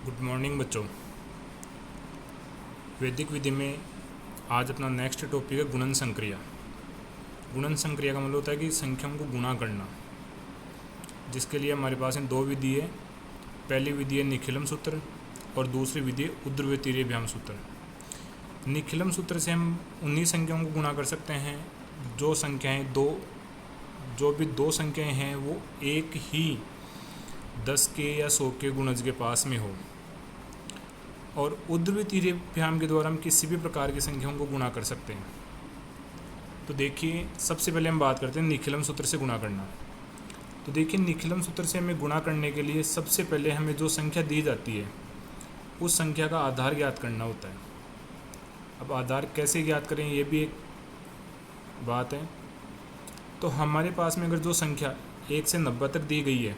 Good morning बच्चों। वैदिक विधि में आज अपना नेक्स्ट टॉपिक है गुणन संक्रिया। गुणन संक्रिया का मतलब होता है कि संख्याओं को गुणा करना, जिसके लिए हमारे पास में दो विधि है। पहली विधि है निखिलम सूत्र और दूसरी विधि है ऊर्ध्वतीर्यभ्याम सूत्र। निखिलम सूत्र से हम उन्हीं संख्याओं को गुणा कर सकते हैं जो संख्याएं दो संख्याएं हैं वो एक ही 10 के या 100 के गुणज के पास में हो। और ऊर्ध्वतीर्यभ्याम के द्वारा हम किसी भी प्रकार की संख्याओं को गुणा कर सकते हैं। तो देखिए, सबसे पहले हम बात करते हैं निखिलम सूत्र से गुणा करना। तो देखिए, निखिलम सूत्र से हमें गुणा करने के लिए सबसे पहले हमें जो संख्या दी जाती है उस संख्या का आधार ज्ञात करना होता है। अब आधार कैसे ज्ञात करें, ये भी एक बात है। तो हमारे पास में अगर जो संख्या 1 से 90 तक दी गई है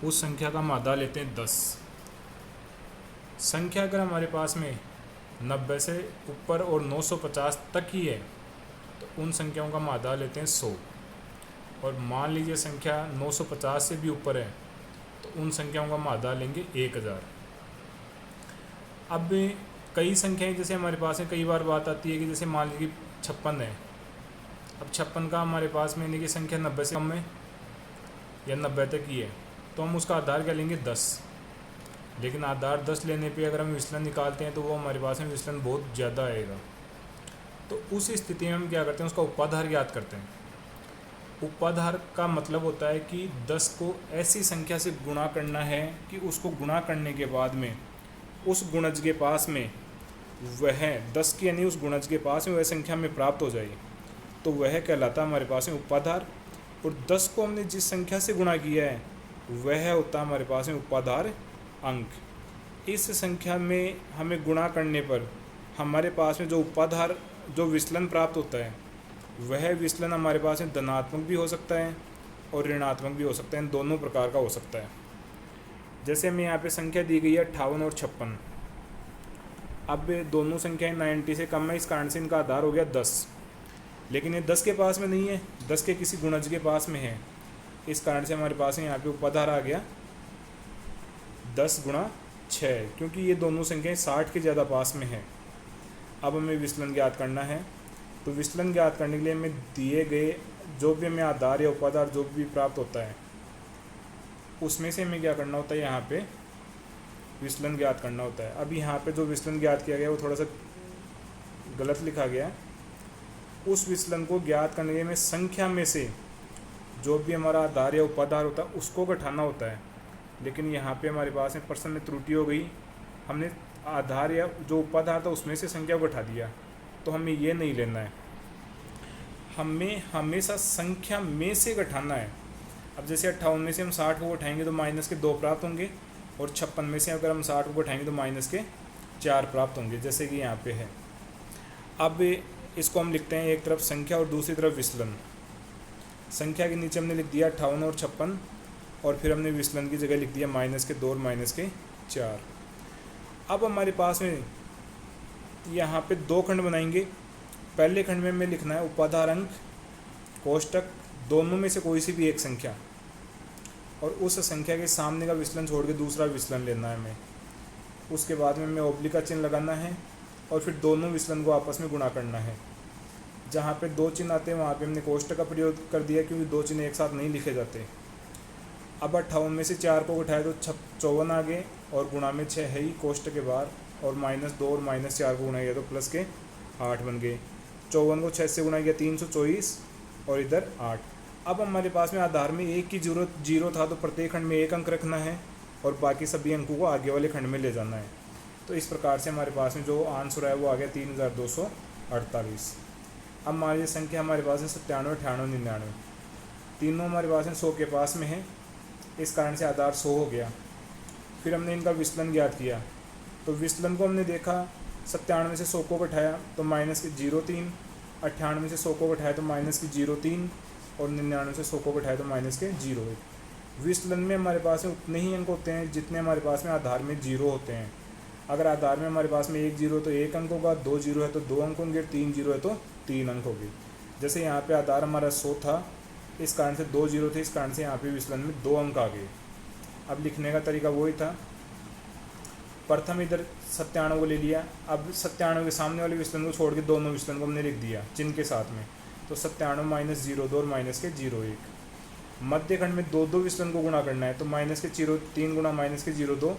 उस संख्या का हम आधार लेते हैं 10। संख्या अगर हमारे पास में 90 से ऊपर और 950 तक ही है तो उन संख्याओं का हम आधार लेते हैं 100। और मान लीजिए संख्या 950 से भी ऊपर है तो उन संख्याओं का हम आधार लेंगे 1000। अब कई संख्याएं जैसे हमारे पास में कई बार बात आती है कि जैसे मान लीजिए 56 है। अब 56 का हमारे पास में यानी कि संख्या 90 से कम है या 90 तक ही है तो हम उसका आधार क्या लेंगे 10। लेकिन आधार 10 लेने पे अगर हम विचलन निकालते हैं तो वो हमारे पास में विचलन बहुत ज़्यादा आएगा। तो उस स्थिति में हम क्या करते हैं, उसका उपाधार ज्ञात करते हैं। उपाधार का मतलब होता है कि 10 को ऐसी संख्या से गुणा करना है कि उसको गुणा करने के बाद में उस गुणज के पास में वह 10 की यानी उस गुणज के पास में वह संख्या में प्राप्त हो जाए तो वह कहलाता है हमारे पास में उपाधार। और 10 को हमने जिस संख्या से गुणा किया है वह होता है हमारे पास में उपाधार अंक। इस संख्या में हमें गुणा करने पर हमारे पास में जो उपाधार जो विचलन प्राप्त होता है वह विचलन हमारे पास में धनात्मक भी हो सकता है और ऋणात्मक भी हो सकता है, इन दोनों प्रकार का हो सकता है। जैसे हमें यहाँ पे संख्या दी गई है 58 और 56। अब दोनों संख्याएं 90 से कम है, इस कारण से इनका आधार हो गया 10। लेकिन ये 10 के पास में नहीं है, 10 के किसी गुणज के पास में है, इस कारण से हमारे पास में यहाँ पे उपाधार आ गया 10 गुणा 6, क्योंकि ये दोनों संख्याएं 60 के ज़्यादा पास में है। अब हमें विचलन ज्ञात करना है। तो विचलन ज्ञात करने के लिए हमें दिए गए जो भी हमें आधार या उपाधार जो भी प्राप्त होता है उसमें से हमें क्या करना होता है, यहाँ पे विचलन ज्ञात करना होता है। अब यहाँ पे जो विचलन ज्ञात किया गया वो थोड़ा सा गलत लिखा गया है। उस विचलन को ज्ञात करने के लिए हमें संख्या में से जो भी हमारा आधार या उपाधार होता है उसको घटाना होता है। लेकिन यहाँ पे हमारे पास में प्रश्न में त्रुटि हो गई, हमने आधार या जो उपाधार था उसमें से संख्या को घटा दिया। तो हमें ये नहीं लेना है, हमें हमेशा संख्या में से घटाना है। अब जैसे 58 में से हम 60 को घटाएंगे तो माइनस के 2 प्राप्त होंगे और 56 में से अगर हम 60 को घटाएंगे तो माइनस के 4 प्राप्त होंगे, जैसे कि यहाँ पे है। अब इसको हम लिखते हैं एक तरफ संख्या और दूसरी तरफ विचलन। संख्या के नीचे हमने लिख दिया 58 और 56 और फिर हमने विचलन की जगह लिख दिया माइनस के 2 और माइनस के 4। अब हमारे पास में यहाँ पे 2 खंड बनाएंगे। पहले खंड में हमें लिखना है उपाधार अंक कोष्टक दोनों में से कोई सी भी एक संख्या, और उस संख्या के सामने का विचलन छोड़ के दूसरा विचलन लेना है हमें। उसके बाद में हमें ओब्लिक का चिन्ह लगाना है और फिर दोनों विचलन को आपस में गुणा करना है। जहाँ पे 2 चिन्ह आते हैं वहाँ पे हमने कोष्टक का प्रयोग कर दिया, क्योंकि 2 चिन्ह एक साथ नहीं लिखे जाते। अब 58 में से 4 को उठाए तो 54 आ गए और गुणा में 6 है ही कोष्टक के बाहर, और -2 और -4 को गुणा किया तो प्लस के 8 बन गए। 54 को 6 से गुणा किया 324 और इधर 8। अब हमारे पास में आधार में 1 की जरूरत 0 था तो प्रत्येक खंड में 1 अंक रखना है और बाकी सभी अंकों को आगे वाले खंड में ले जाना है। तो इस प्रकार से हमारे पास में जो आंसर है वो आ गया 3248। अब मान लीजिए संख्या हमारे पास है 97, 98, 99, तीनों हमारे पास में 100 के पास में है, इस कारण से आधार 100 हो गया। फिर हमने इनका विचलन ज्ञात किया। तो विचलन को हमने देखा 97 में से 100 को घटाया तो माइनस के 0.3, 98 में से 100 को घटाया तो माइनस की 0.3 और 99 से 100 को घटाया तो माइनस के 0.1। विचलन में हमारे पास में उतने ही अंक होते हैं जितने हमारे पास में आधार में 0 होते हैं। अगर आधार में हमारे पास में 1 0 है तो 1 अंक होगा, 2 0 है तो 2 अंक होंगे, 3 0 है तो 3 अंक होंगे। जैसे यहाँ पे आधार हमारा 100 था, इस कारण से 2 0 थे, इस कारण से यहाँ पे विचलन में 2 अंक आ गए। अब लिखने का तरीका वही था, प्रथम इधर 97 को ले लिया, अब 97 के सामने वाले विचलन को छोड़ के दोनों विचलन को हमने लिख दिया चिन्ह के साथ में, तो 97 माइनस 0 2 और माइनस के 0 1। मध्य खंड में दो विचलन को गुणा करना है, तो माइनस के 0 3 गुणा माइनस के 0 2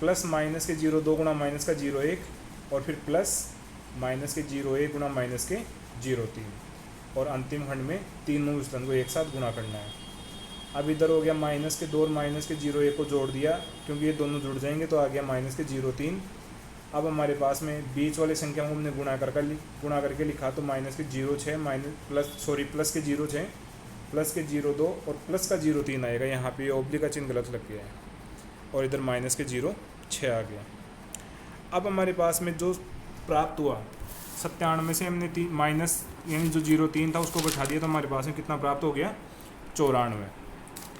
प्लस माइनस के 0 2 गुणा माइनस का 0 1 और फिर प्लस माइनस के 0 1 गुणा माइनस के 0 3 और अंतिम खंड में तीनों विचलन को एक साथ गुणा करना है। अब इधर हो गया माइनस के 2 और माइनस के 0 1 को जोड़ दिया, क्योंकि ये दोनों जुड़ जाएंगे तो आ गया माइनस के 0 3। अब हमारे पास में बीच वाले संख्याओं को हमने गुणा करके लिखा, तो माइनस के 0 6 प्लस के 0 6 प्लस के 0 2 और प्लस का 0 3 आएगा। यहाँ पे ओब्लिक का चिन्ह गलत लग गया है और इधर माइनस के 0 6 आ गया। अब हमारे पास में जो प्राप्त हुआ 97 से हमने माइनस यानी जो 0 3 था उसको बैठा दिया, तो हमारे पास में कितना प्राप्त हो गया 94।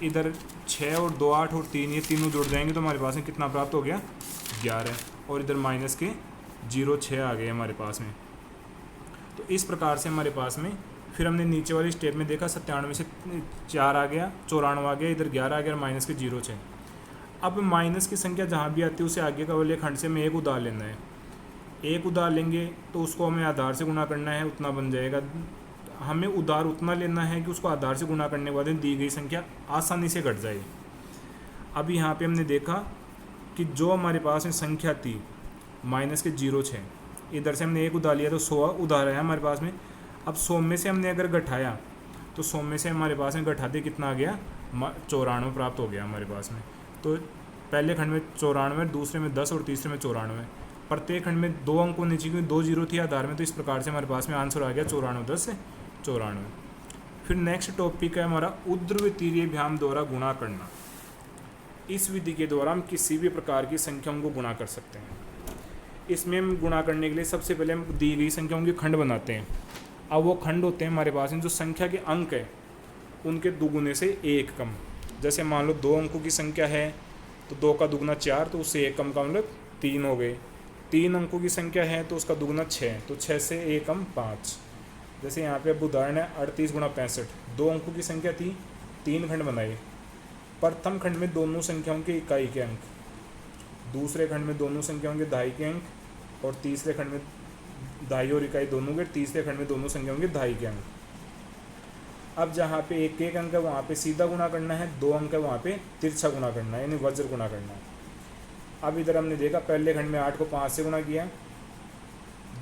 इधर 6 और 2 8 और 3 ये तीनों जुड़ जाएंगे तो हमारे पास में कितना प्राप्त हो गया 11 और इधर माइनस के 0 6 आ गए हमारे पास में। तो इस प्रकार से हमारे पास में फिर हमने नीचे वाली स्टेप में देखा 97 से 4 आ गया, 94 आ गया, इधर 11 आ गया और माइनस के 0 6। अब माइनस की संख्या जहाँ भी आती है उसे आगे का वाले खंड से हमें एक उधार लेना है। एक उधार लेंगे तो उसको हमें आधार से गुणा करना है, उतना बन जाएगा। हमें उधार उतना लेना है कि उसको आधार से गुणा करने के बाद दी गई संख्या आसानी से घट जाए। अब यहाँ पे हमने देखा कि जो हमारे पास में संख्या थी माइनस के 0 6, इधर से हमने एक उधार लिया तो 100 उधार आया हमारे पास में। अब 100 में से हमने अगर घटाया तो 100 में से हमारे पास में घटाते कितना आ गया 94 प्राप्त हो गया हमारे पास में। तो पहले खंड में 94, दूसरे में 10 और तीसरे में 94। प्रत्येक खंड में 2 अंक होने चाहिए, 2 0 थी आधार में, तो इस प्रकार से हमारे पास में आंसर आ गया 94 10 94। फिर नेक्स्ट टॉपिक है हमारा ऊर्ध्वतीय भ्याम द्वारा गुणा करना। इस विधि के द्वारा हम किसी भी प्रकार की संख्याओं को गुणा कर सकते हैं। इसमें हम गुणा करने के लिए सबसे पहले हम दी गई संख्याओं के खंड बनाते हैं। अब वो खंड होते हैं हमारे पास में जो संख्या के अंक है उनके दुगुने से एक कम। जैसे मान लो 2 अंकों की संख्या है तो 2 का दुगुना 4, तो उससे एक कम का मतलब 3 हो गए। 3 अंकों की संख्या है तो उसका दुगुना 6, तो 6 से एक कम 5। जैसे यहाँ पे अब उदाहरण है 38 गुणा 65। 2 अंकों की संख्या थी, 3 खंड बनाए। प्रथम खंड में दोनों संख्याओं के इकाई के अंक, दूसरे खंड में दोनों संख्याओं के दहाई के अंक, और तीसरे खंड में दहाई और इकाई दोनों के, तीसरे खंड में दोनों संख्याओं के दहाई के अंक। अब जहाँ पे एक एक अंक है वहाँ पे सीधा गुणा करना है, 2 अंक है वहाँ पे तिरछा गुणा करना है, यानी वज्र गुणा करना है। अब इधर हमने देखा पहले खंड में 8 को 5 से गुणा किया,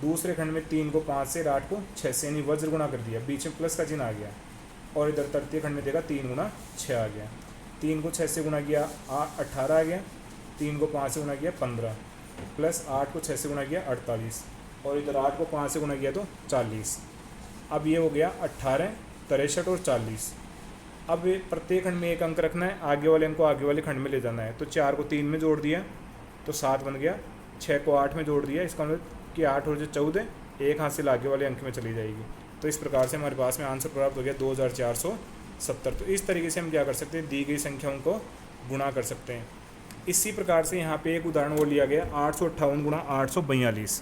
दूसरे खंड में 3 को 5 से, 8 को 6 से, यानी वज्र गुणा कर दिया, बीच में प्लस का चिन्ह आ गया। और इधर तृतीय खंड में देखा 3 गुणा 6 आ गया। 3 को 6 से गुणा किया 18 आ गया, 3 को 5 से गुणा किया 15, प्लस 8 को 6 से गुणा किया 48, और इधर 8 को 5 से गुणा किया तो 40। अब ये हो गया 18 63 और 40। अब प्रत्येक खंड में एक अंक रखना है, आगे वाले अंक को आगे वाले खंड में ले जाना है। तो 4 को 3 में जोड़ दिया तो 7 बन गया, 6 को 8 में जोड़ दिया, इसका मतलब कि 8 और जो 14 एक हासिल आगे वाले अंक में चली जाएगी। तो इस प्रकार से हमारे पास में आंसर प्राप्त हो गया 2470। तो इस तरीके से हम क्या कर सकते हैं, दी गई संख्याओं को गुणा कर सकते हैं। इसी प्रकार से यहाँ पे एक उदाहरण वो लिया गया 858 गुणा 842।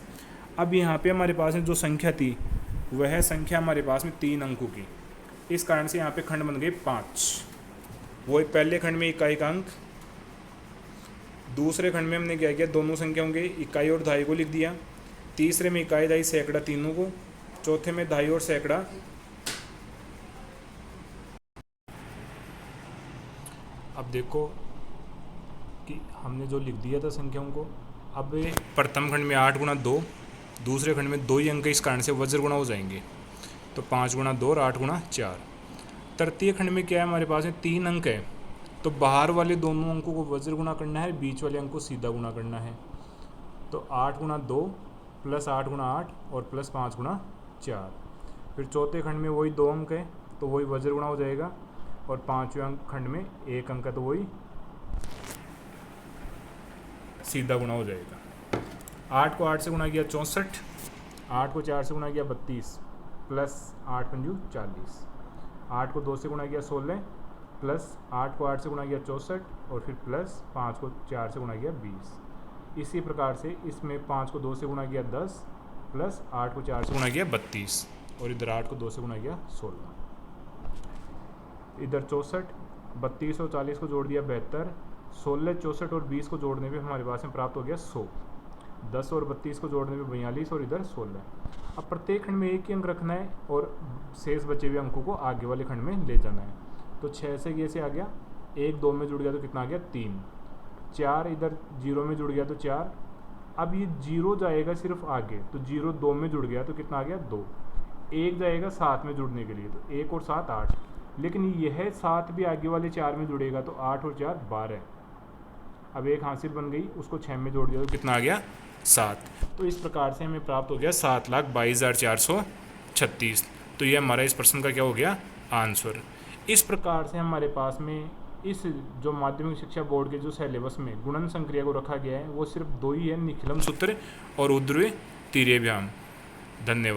अब यहाँ पे हमारे पास में जो संख्या थी वह संख्या हमारे पास में 3 अंकों की, इस कारण से यहाँ पे खंड बन गए 5। वो पहले खंड में इकाई का अंक, दूसरे खंड में हमने क्या किया, दोनों संख्याओं के इकाई और दहाई को लिख दिया, तीसरे में इकाई दहाई सैकड़ा तीनों को, चौथे में दहाई और सैकड़ा। अब देखो कि हमने जो लिख दिया था संख्याओं को, अब प्रथम खंड में 8 गुणा 2, दूसरे खंड में 2 ही अंक, इस कारण से वज्र गुणा हो जाएंगे, तो 5 गुणा 2 और 8 गुणा 4। तृतीय खंड में क्या है, हमारे पास में 3 अंक है, तो बाहर वाले दोनों अंकों को वज्र गुणा करना है, बीच वाले अंक को सीधा गुणा करना है। तो 8 गुणा 2 प्लस 8 गुणा 8 और प्लस 5 गुणा 4। फिर चौथे खंड में वही 2 अंक है तो वही वज्र गुणा हो जाएगा, और पाँचवें अंक खंड में 1 अंक है तो वही सीधा गुणा हो जाएगा। 8 को 8 से गुणा किया 64, 8 को 4 से गुणा किया 32, प्लस 8 पंजू 40, 8 को 2 से गुणा किया 16, प्लस 8 को 8 से गुणा किया 64, और फिर प्लस 5 को 4 से गुणा किया 20। इसी प्रकार से इसमें 5 को 2 से गुणा किया 10, प्लस 8 को 4 से गुणा किया 32, और इधर 8 को 2 से गुणा किया 16। इधर 64, 32 और 40 को जोड़ दिया 72, 16, 64 और 20 को जोड़ने पे हमारे पास में प्राप्त हो गया 100। 10 और 32 को जोड़ने पे 42 और इधर 16। अब प्रत्येक खंड में एक ही अंक रखना है और शेष बचे हुए अंकों को आगे वाले खंड में ले जाना है। तो 6 से ये से आ गया, 1 2 में जुड़ गया तो कितना आ गया 3, 4 इधर 0 में जुड़ गया तो 4। अब ये 0 जाएगा सिर्फ आगे, तो 0 2 में जुड़ गया तो कितना आ गया 2। 1 जाएगा 7 में जुड़ने के लिए, तो 1 और 7 8। लेकिन यह 7 भी आगे वाले 4 में जुड़ेगा तो 8 और 4 12। अब एक हासिल बन गई, उसको 6 में जोड़ दिया तो कितना आ गया 7। तो इस प्रकार से हमें प्राप्त हो गया 7,22,436। तो ये हमारा इस प्रश्न का क्या हो गया आंसर। इस प्रकार से हमारे पास में इस जो माध्यमिक शिक्षा बोर्ड के जो सिलेबस में गुणन संक्रिया को रखा गया है वो सिर्फ 2 ही है, निखिलम सूत्र और ऊर्ध्व तिर्यव्याम। धन्यवाद।